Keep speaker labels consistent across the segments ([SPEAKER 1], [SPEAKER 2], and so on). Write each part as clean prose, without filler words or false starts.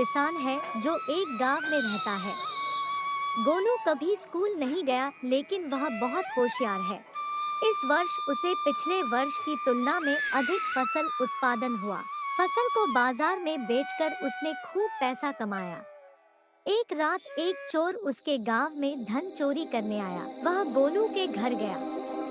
[SPEAKER 1] किसान है जो एक गांव में रहता है। गोलू कभी स्कूल नहीं गया, लेकिन वह बहुत होशियार है। इस वर्ष उसे पिछले वर्ष की तुलना में अधिक फसल उत्पादन हुआ। फसल को बाजार में बेचकर उसने खूब पैसा कमाया। एक रात एक चोर उसके गांव में धन चोरी करने आया। वह गोलू के घर गया।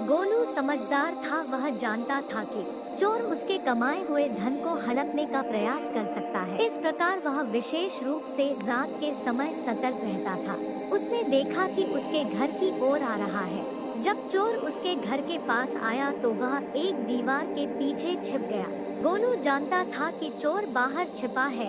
[SPEAKER 1] गोलू समझदार था, वह जानता था कि चोर उसके कमाए हुए धन को हड़पने का प्रयास कर सकता है। इस प्रकार वह विशेष रूप से रात के समय सतर्क रहता था। उसने देखा कि उसके घर की ओर आ रहा है। जब चोर उसके घर के पास आया तो वह एक दीवार के पीछे छिप गया। गोलू जानता था कि चोर बाहर छिपा है,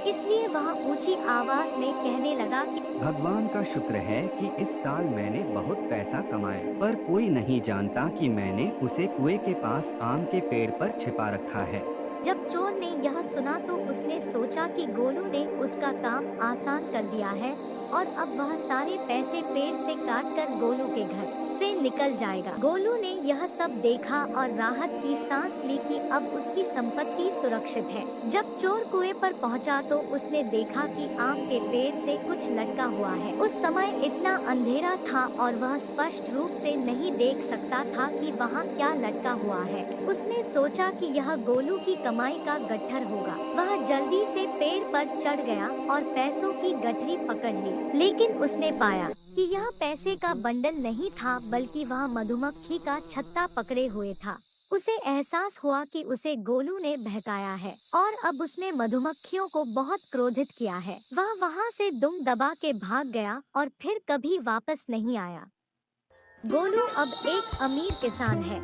[SPEAKER 1] इसलिए वह ऊंची आवाज में कहने लगा कि
[SPEAKER 2] भगवान का शुक्र है कि इस साल मैंने बहुत पैसा कमाया, पर कोई नहीं जानता कि मैंने उसे कुएं के पास आम के पेड़ पर छिपा रखा है।
[SPEAKER 1] जब चोर ने यह सुना तो उसने सोचा कि गोलू ने उसका काम आसान कर दिया है और अब वह सारे पैसे पेड़ से काटकर गोलू के घर से निकल जाएगा। गोलू ने यह सब देखा और राहत की सांस ली कि अब उसकी संपत्ति सुरक्षित है। जब चोर कुएं पर पहुंचा तो उसने देखा कि आम के पेड़ से कुछ लटका हुआ है। उस समय इतना अंधेरा था और वह स्पष्ट रूप से नहीं देख सकता था कि वहाँ क्या लटका हुआ है। उसने सोचा कि यह गोलू की कमाई का गट्ठर होगा। वह जल्दी से पेड़ पर चढ़ गया और पैसों की गठरी पकड़ ली, लेकिन उसने पाया कि यह पैसे का बंडल नहीं था, बल्कि वह मधुमक्खी का छत्ता पकड़े हुए था। उसे एहसास हुआ कि उसे गोलू ने बहकाया है और अब उसने मधुमक्खियों को बहुत क्रोधित किया है। वह वहाँ से दुम दबा के भाग गया और फिर कभी वापस नहीं आया। गोलू अब एक अमीर किसान है।